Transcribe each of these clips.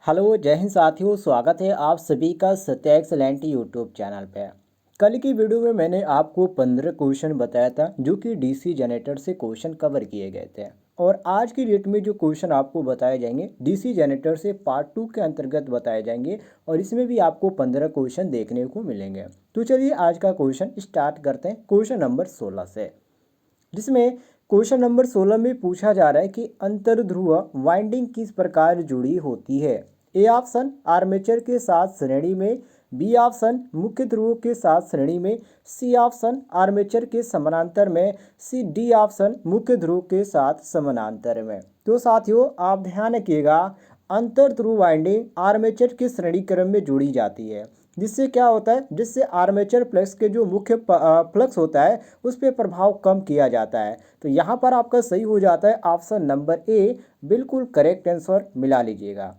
Hello जय हिंद साथियों, स्वागत है आप सभी का सत्या एक्सेलेंट यूट्यूब चैनल पे। कल की वीडियो में मैंने आपको 15 क्वेश्चन बताया था जो कि डीसी जनरेटर से क्वेश्चन कवर किए गए थे। और आज की डेट में जो क्वेश्चन आपको बताए जाएंगे डीसी जनरेटर से पार्ट 2 के अंतर्गत बताए जाएंगे और इसमें भी आपको 15 क्वेश्चन देखने को मिलेंगे। तो चलिए आज का क्वेश्चन स्टार्ट करते हैं क्वेश्चन नंबर 16 से, जिसमें क्वेश्चन नंबर 16 में पूछा जा रहा है कि अंतर्ध्रुव वाइंडिंग किस प्रकार जुड़ी होती है। ए ऑप्शन आर्मेचर के साथ श्रेणी में, बी ऑप्शन मुख्य ध्रुवों के साथ श्रेणी में, सी ऑप्शन आर्मेचर के समानांतर में, सी डी ऑप्शन मुख्य ध्रुव के साथ समानांतर में। तो साथियों आप ध्यान रखिएगा, अंतर्ध्रुव वाइंडिंग आर्मेचर के श्रेणी क्रम में जुड़ी जाती है, जिससे क्या होता है, जिससे आर्मेचर फ्लक्स के जो मुख्य फ्लक्स होता है उस पर प्रभाव कम किया जाता है। तो यहाँ पर आपका सही हो जाता है ऑप्शन नंबर ए, बिल्कुल करेक्ट आंसर मिला लीजिएगा।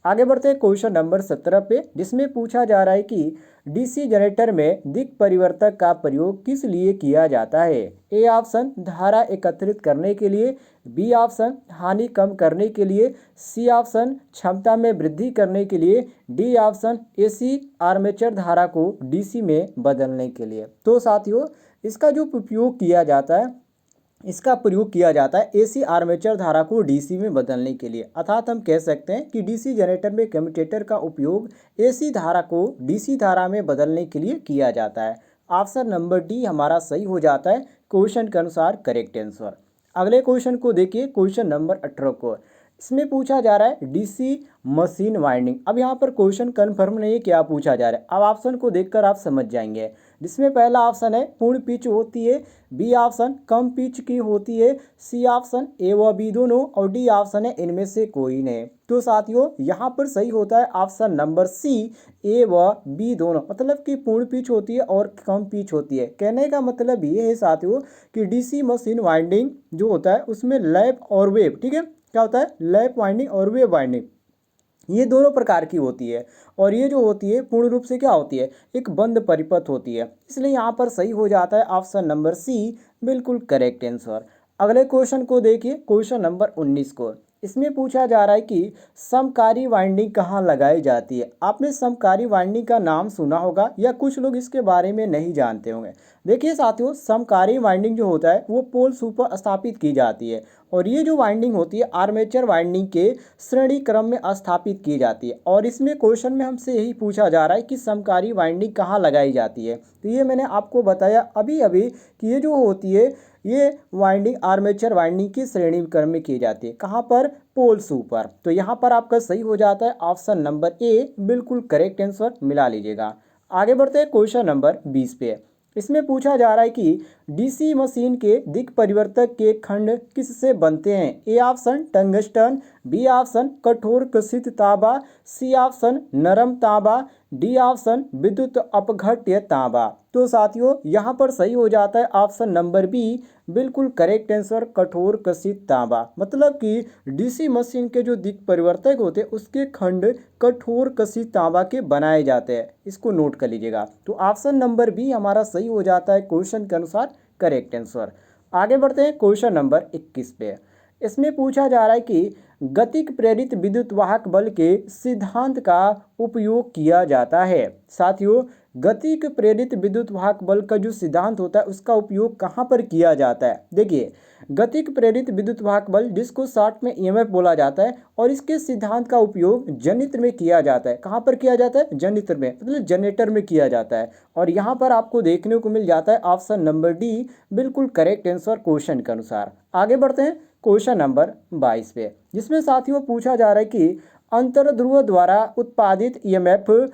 आगे बढ़ते हैं क्वेश्चन नंबर 17 पे, जिसमें पूछा जा रहा है कि डीसी जनरेटर में दिक् परिवर्तक का प्रयोग किस लिए किया जाता है। ए ऑप्शन धारा एकत्रित करने के लिए, बी ऑप्शन हानि कम करने के लिए, सी ऑप्शन क्षमता में वृद्धि करने के लिए, डी ऑप्शन एसी आर्मेचर धारा को डीसी में बदलने के लिए। तो साथियों इसका जो उपयोग किया जाता है, इसका प्रयोग किया जाता है एसी आर्मेचर धारा को डीसी में बदलने के लिए। अर्थात हम कह सकते हैं कि डीसी जनरेटर में कम्यूटेटर का उपयोग एसी धारा को डीसी धारा में बदलने के लिए किया जाता है। ऑप्शन नंबर डी हमारा सही हो जाता है क्वेश्चन के अनुसार करेक्ट आंसर। अगले क्वेश्चन को देखिए, क्वेश्चन नंबर 18 को। इसमें पूछा जा रहा है डीसी मशीन वाइंडिंग। अब यहाँ पर क्वेश्चन कन्फर्म नहीं है क्या पूछा जा रहा है। अब ऑप्शन को देखकर आप समझ जाएंगे, जिसमें पहला ऑप्शन है पूर्ण पिच होती है, बी ऑप्शन कम पिच की होती है, सी ऑप्शन ए व बी दोनों, और डी ऑप्शन है इनमें से कोई नहीं। तो साथियों यहाँ पर सही होता है ऑप्शन नंबर सी, ए व बी दोनों, मतलब कि पूर्ण पिच होती है और कम पिच होती है। कहने का मतलब ये है साथियों कि डीसी मशीन वाइंडिंग जो होता है उसमें लैप और वेव, ठीक है, क्या होता है, लैप वाइंडिंग और वेव वाइंडिंग, ये दोनों प्रकार की होती है। और ये जो होती है पूर्ण रूप से क्या होती है, एक बंद परिपथ होती है। इसलिए यहाँ पर सही हो जाता है ऑप्शन नंबर सी, बिल्कुल करेक्ट आंसर। अगले क्वेश्चन को देखिए, क्वेश्चन नंबर 19 को। इसमें पूछा जा रहा है कि समकारी वाइंडिंग कहाँ लगाई जाती है। आपने समकारी वाइंडिंग का नाम सुना होगा या कुछ लोग इसके बारे में नहीं जानते होंगे। देखिए साथियों, समकारी वाइंडिंग जो होता है वो पोल्स ऊपर स्थापित की जाती है, और ये जो वाइंडिंग होती है आर्मेचर वाइंडिंग के श्रेणी क्रम में स्थापित की जाती है। और इसमें क्वेश्चन में हमसे यही पूछा जा रहा है कि समकारी वाइंडिंग कहाँ लगाई जाती है। तो ये मैंने आपको बताया अभी अभी कि ये जो होती है ये वाइंडिंग आर्मेचर वाइंडिंग की श्रेणी क्रम में की जाती है। कहाँ पर, पोल्स ऊपर। तो यहाँ पर आपका सही हो जाता है ऑप्शन नंबर ए, बिल्कुल करेक्ट आंसर मिला लीजिएगा। आगे बढ़ते हैं क्वेश्चन नंबर 20 पे। इसमें पूछा जा रहा है कि डीसी मशीन के दिक् परिवर्तक के खंड किससे बनते हैं। A option tungsten, B option कठोर कसित तांबा, सी ऑप्शन नरम तांबा, डी ऑप्शन विद्युत अपघट्य तांबा। तो साथियों यहाँ पर सही हो जाता है ऑप्शन नंबर बी, बिल्कुल करेक्ट आंसर, कठोर कसित तांबा। मतलब कि डीसी मशीन के जो दिक् परिवर्तक होते हैं उसके खंड कठोर कसित तांबा के बनाए जाते हैं। इसको नोट कर लीजिएगा। तो ऑप्शन नंबर बी हमारा सही हो जाता है क्वेश्चन के अनुसार करेक्ट आंसर। आगे बढ़ते हैं क्वेश्चन नंबर 21 पे। इसमें पूछा जा रहा है कि गतिक प्रेरित विद्युत वाहक बल के सिद्धांत का उपयोग किया जाता है। साथियों गतिक प्रेरित विद्युत वाहक बल का जो सिद्धांत होता है उसका उपयोग कहाँ पर किया जाता है। देखिए गतिक प्रेरित विद्युत वाहक बल जिसको शॉर्ट में ईएमएफ बोला जाता है, और इसके सिद्धांत का उपयोग जनित्र में किया जाता है। कहाँ पर किया जाता है, जनित्र में, मतलब जनरेटर में किया जाता है। और यहाँ पर आपको देखने को मिल जाता है ऑप्शन नंबर डी, बिल्कुल करेक्ट आंसर क्वेश्चन के अनुसार। आगे बढ़ते हैं क्वेश्चन नंबर 22 पे, जिसमें साथियों पूछा जा रहा है कि अंतर्ध्रुव द्वारा उत्पादित ईएमएफ,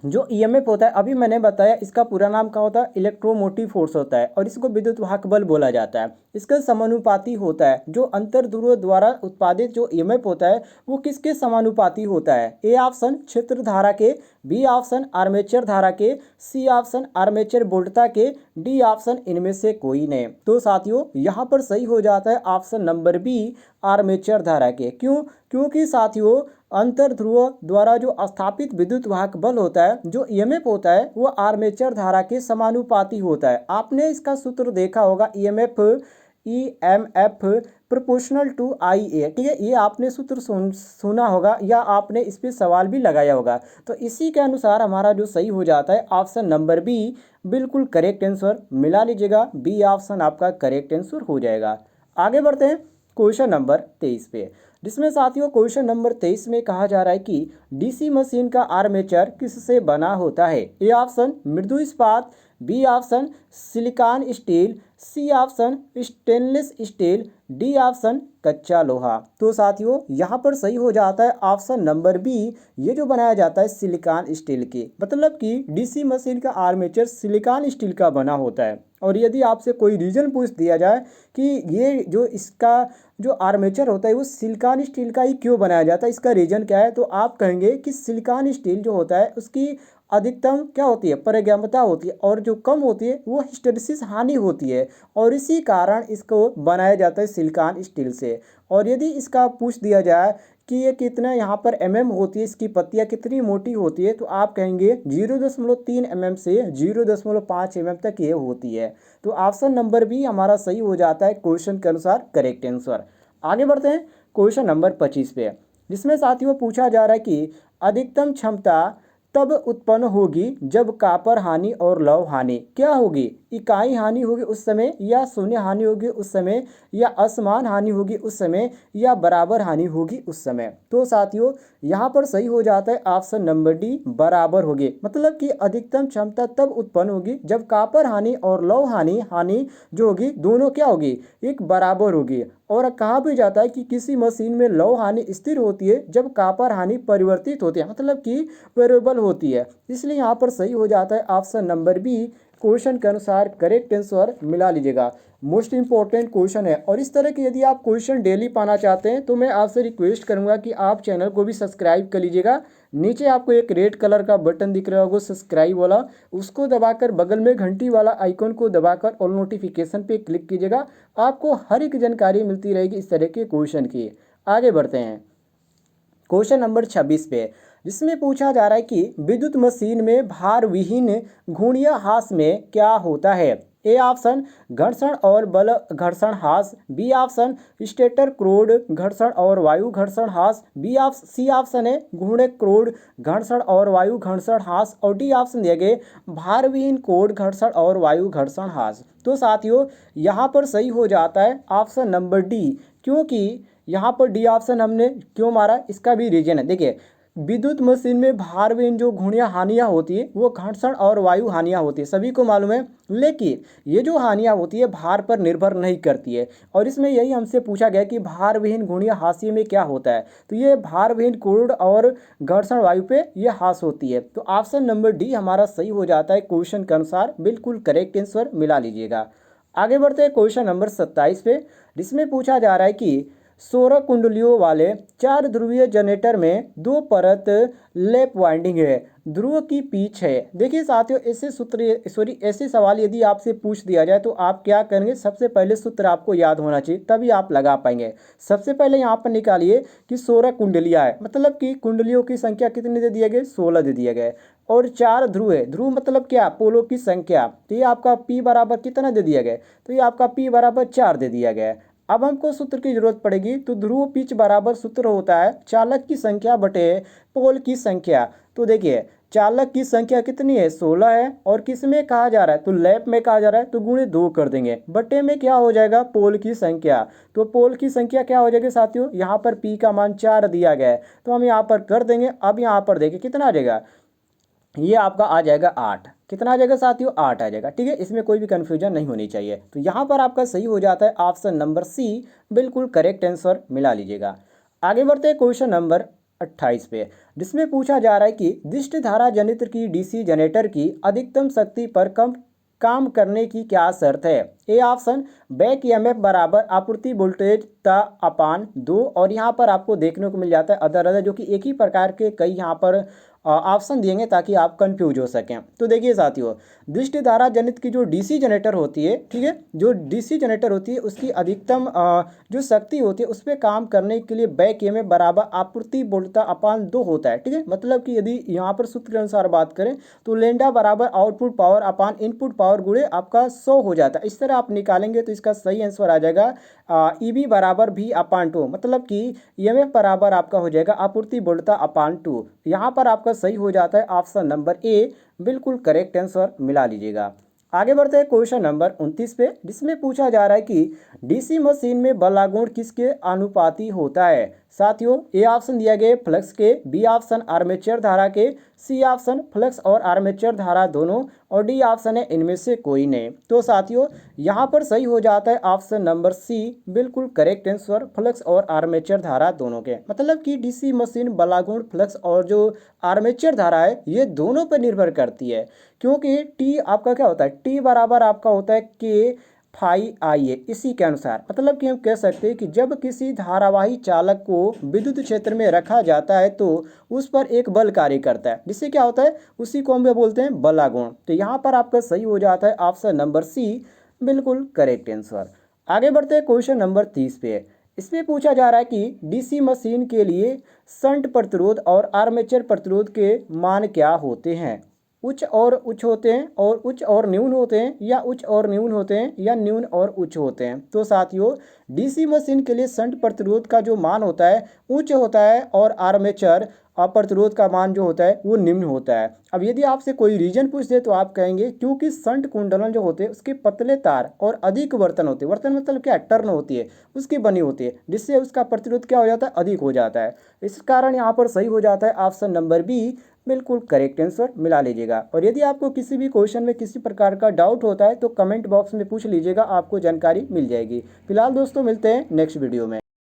जो ईएमएफ होता है अभी मैंने बताया इसका पूरा नाम क्या होता है, इलेक्ट्रोमोटिव फोर्स होता है, और इसको विद्युत वाहक बल बोला जाता है। इसका समानुपाती होता है। जो अंतर्ध्रुव द्वारा उत्पादित जो ईएमएफ होता है वो किसके समानुपाती होता है। ए ऑप्शन क्षेत्र धारा के, बी ऑप्शन आर्मेचर धारा के, सी ऑप्शन आर्मेचर वोल्टता के, डी ऑप्शन इनमें से कोई नहीं। तो साथियों यहाँ पर सही हो जाता है ऑप्शन नंबर बी, आर्मेचर धारा के। क्यों, क्योंकि साथियों अंतर्ध्रुव द्वारा जो स्थापित विद्युत वाहक बल होता है, जो ईएमएफ होता है वो आर्मेचर धारा के समानुपाती होता है। आपने इसका सूत्र देखा होगा, EMF EMF proportional to IA। ठीक है, ये आपने सूत्र सुना होगा या आपने इस पर सवाल भी लगाया होगा। तो इसी के अनुसार हमारा जो सही हो जाता है ऑप्शन नंबर बी बिल्कुल करेक्ट आंसर मिला लीजिएगा। बी ऑप्शन आपका करेक्ट आंसर हो जाएगा। आगे बढ़ते हैं क्वेश्चन नंबर 23 पे, जिसमें साथियों क्वेश्चन नंबर 23 में कहा जा रहा है कि डीसी मशीन का आर्मेचर किससे बना होता है। ए ऑप्शन मृदु इस्पात, B option silicon steel, C option stainless steel, D option कच्चा लोहा। तो साथियों यहाँ पर सही हो जाता है ऑप्शन नंबर बी, ये जो बनाया जाता है सिलिकॉन स्टील की, मतलब कि डीसी मशीन का आर्मेचर सिलिकॉन स्टील का बना होता है। और यदि आपसे कोई रीजन पूछ दिया जाए कि ये जो इसका जो आर्मेचर होता है वो सिलिकॉन स्टील का ही क्यों बनाया जाता है, इसका रीजन क्या है, तो आप कहेंगे कि सिलिकॉन स्टील जो होता है उसकी अधिकतम क्या होती है, पारगम्यता होती है, और जो कम होती है वो हिस्टैरिसीस हानि होती है, और इसी कारण इसको बनाया जाता है सिलिकॉन स्टील से। और यदि इसका पूछ दिया जाए कि ये कितना यहाँ पर होती है, इसकी पत्तियाँ कितनी मोटी होती है, तो आप कहेंगे 0.3 से 0.5 तक ये होती है। तो ऑप्शन नंबर बी हमारा सही हो जाता है क्वेश्चन के अनुसार करेक्ट आंसर। आगे बढ़ते हैं क्वेश्चन नंबर 25 पे, जिसमें साथियों पूछा जा रहा है कि अधिकतम क्षमता तब उत्पन्न होगी जब कॉपर हानि और लौह हानि क्या होगी, इकाई हानि होगी उस समय, या शून्य हानि होगी उस समय, या असमान हानि होगी उस समय, या बराबर हानि होगी उस समय। तो साथियों यहाँ पर सही हो जाता है ऑप्शन नंबर डी, बराबर होगी, मतलब कि अधिकतम क्षमता तब उत्पन्न होगी जब कॉपर हानि और लौह हानि जो होगी दोनों क्या होगी, एक बराबर होगी। और कहा भी जाता है कि किसी मशीन में लौह हानि स्थिर होती है जब कॉपर हानि परिवर्तित होती है, मतलब कि वेरिएबल होती है। इसलिए यहाँ पर सही हो जाता है ऑप्शन नंबर बी, क्वेश्चन के अनुसार करेक्ट आंसर मिला लीजिएगा। मोस्ट इंपॉर्टेंट क्वेश्चन है, और इस तरह के यदि आप क्वेश्चन डेली पाना चाहते हैं तो मैं आपसे रिक्वेस्ट करूंगा कि आप चैनल को भी सब्सक्राइब कर लीजिएगा। नीचे आपको एक रेड कलर का बटन दिख रहा होगा सब्सक्राइब वाला, उसको दबाकर बगल में घंटी वाला आइकन को दबाकर ऑल नोटिफिकेशन पे क्लिक कीजिएगा। आपको हर एक जानकारी मिलती रहेगी इस तरह के क्वेश्चन की। आगे बढ़ते हैं क्वेश्चन नंबर 26 पे, जिसमें पूछा जा रहा है कि विद्युत मशीन में भार विहीन घूर्णिय हाथ में क्या होता है। ए ऑप्शन घर्षण और बल घर्षण हाथ, बी ऑप्शन स्टेटर क्रोड घर्षण और वायु घर्षण हाथ, सी ऑप्शन है घूर्णक क्रोड घर्षण और वायु घर्षण हाथ, और डी ऑप्शन दिए गए भार विहीन कोड घर्षण और वायु घर्षण हाथ। तो साथियों यहाँ पर सही हो जाता है ऑप्शन नंबर डी, क्योंकि यहाँ पर डी ऑप्शन हमने क्यों मारा, इसका भी रीजन है। देखिए विद्युत मशीन में भार विहीन जो घूर्णिय हानियाँ होती है वो घर्षण और वायु हानियाँ होती है, सभी को मालूम है, लेकिन ये जो हानियाँ होती है भार पर निर्भर नहीं करती है। और इसमें यही हमसे पूछा गया कि भार विहीन घूर्णिय हाशिए में क्या होता है, तो ये भार विहीन कोड और घर्षण वायु पे ये हास होती है। तो ऑप्शन नंबर डी हमारा सही हो जाता है क्वेश्चन के अनुसार, बिल्कुल करेक्ट आंसर मिला लीजिएगा। आगे बढ़ते हैं क्वेश्चन नंबर 27 पे, जिसमें पूछा जा रहा है कि 16 कुंडलियों वाले 4 ध्रुवीय जनरेटर में 2 परत लैप वाइंडिंग है, ध्रुव की पिच है। देखिए साथियों ऐसे सवाल यदि आपसे पूछ दिया जाए तो आप क्या करेंगे, सबसे पहले सूत्र आपको याद होना चाहिए तभी आप लगा पाएंगे। सबसे पहले यहाँ पर निकालिए कि 16 कुंडलियाँ है, मतलब कि कुंडलियों की संख्या कितनी दे दिए गए, 16 दे दिए गए, और 4 ध्रुव है, ध्रुव मतलब क्या, पोलों की संख्या, तो ये आपका P बराबर कितना दे दिया गया, तो ये आपका P बराबर 4 दे दिया गया है। अब हमको सूत्र की जरूरत पड़ेगी, तो ध्रुव पिच बराबर सूत्र होता है चालक की संख्या बटे पोल की संख्या। तो देखिए चालक की संख्या कितनी है, 16 है, और किस में कहा जा रहा है, तो लैप में कहा जा रहा है, तो गुणे 2 कर देंगे, बटे में क्या हो जाएगा, पोल की संख्या। तो पोल की संख्या क्या हो जाएगी साथियों, यहाँ पर P का मान 4 दिया गया है, तो हम यहाँ पर कर देंगे। अब यहाँ पर देखिए कितना आ जाएगा, ये आपका आ जाएगा 8, कितना आ जाएगा साथियों, 8 आ जाएगा। ठीक है, इसमें कोई भी कंफ्यूजन नहीं होनी चाहिए। तो यहाँ पर आपका सही हो जाता है ऑप्शन नंबर सी, बिल्कुल करेक्ट आंसर मिला लीजिएगा। आगे बढ़ते हैं क्वेश्चन नंबर 28 पे, जिसमें पूछा जा रहा है कि दिष्ट धारा जनित्र की डीसी जनरेटर की अधिकतम शक्ति पर कम काम करने की क्या शर्त है। ए ऑप्शन बैक ईएमएफ बराबर आपूर्ति वोल्टेज ता अपान 2, और यहाँ पर आपको देखने को मिल जाता है अदर जो कि एक ही प्रकार के कई यहाँ पर ऑप्शन दिएंगे ताकि आप कंफ्यूज हो सकें। तो देखिए साथियों, दृष्टि धारा जनित की जो डीसी जनरेटर होती है, ठीक है, जो डीसी जनरेटर होती है उसकी अधिकतम जो शक्ति होती है उस पर काम करने के लिए बैक ईएमएफ बराबर आपूर्ति वोल्टता अपान 2 होता है। ठीक है, मतलब कि यदि यहाँ पर सूत्र के अनुसार बात करें तो लेंडा बराबर आउटपुट पावर अपान इनपुट पावर गुणे आपका 100 हो जाता है। इस तरह आप निकालेंगे तो इसका सही आंसर आ जाएगा ईबी बराबर भी अपान 2, मतलब कि ईएमएफ बराबर आपका हो जाएगा आपूर्ति वोल्टता अपान 2। यहाँ पर आपका सही हो जाता है ऑप्शन नंबर ए, बिल्कुल करेक्ट आंसर मिला लीजिएगा। आगे बढ़ते हैं क्वेश्चन नंबर 29 पे, जिसमें पूछा जा रहा है कि डीसी मशीन में बलागुण किसके अनुपाती होता है। साथियों, ए ऑप्शन दिया गया फ्लक्स के, बी ऑप्शन आर्मेचर धारा के, सी ऑप्शन फ्लक्स और आर्मेचर धारा दोनों, और डी ऑप्शन है इनमें से कोई नहीं। तो साथियों यहाँ पर सही हो जाता है ऑप्शन नंबर सी, बिल्कुल करेक्ट आंसर, फ्लक्स और आर्मेचर धारा दोनों के। मतलब कि डीसी मशीन बलागुण फ्लक्स और जो आर्मेचर धारा है ये दोनों पर निर्भर करती है, क्योंकि टी आपका क्या होता है, टी बराबर आपका होता है के फाई आई ए। इसी के अनुसार मतलब कि हम कह सकते हैं कि जब किसी धारावाही चालक को विद्युत क्षेत्र में रखा जाता है तो उस पर एक बल कार्य करता है, जिससे क्या होता है, उसी को हम बोलते हैं बलागुण। तो यहाँ पर आपका सही हो जाता है ऑप्शन नंबर सी, बिल्कुल करेक्ट आंसर। आगे बढ़ते हैं क्वेश्चन नंबर 30 पे। इसमें पूछा जा रहा है कि डीसी मशीन के लिए शंट प्रतिरोध और आर्मेचर प्रतिरोध के मान क्या होते हैं। उच्च और उच्च होते हैं, और उच्च और न्यून होते हैं, या उच्च और न्यून होते हैं, या न्यून और उच्च होते हैं। तो साथियों डीसी मशीन के लिए शंट प्रतिरोध का जो मान होता है उच्च होता है, और आर्मेचर प्रतिरोध का मान जो होता है वो निम्न होता है। अब यदि आपसे कोई रीजन पूछ दे तो आप कहेंगे क्योंकि शंट कुंडलन जो होते हैं उसके पतले तार और अधिक वर्तन होते हैं, वर्तन मतलब क्या, टर्न होती है उसकी बनी होती है, जिससे उसका प्रतिरोध क्या हो जाता है, अधिक हो जाता है। इस कारण यहाँ पर सही हो जाता है ऑप्शन नंबर बी, बिल्कुल करेक्ट आंसर मिला लीजिएगा। और यदि आपको किसी भी क्वेश्चन में किसी प्रकार का डाउट होता है तो कमेंट बॉक्स में पूछ लीजिएगा, आपको जानकारी मिल जाएगी। फिलहाल दोस्तों मिलते हैं नेक्स्ट वीडियो में।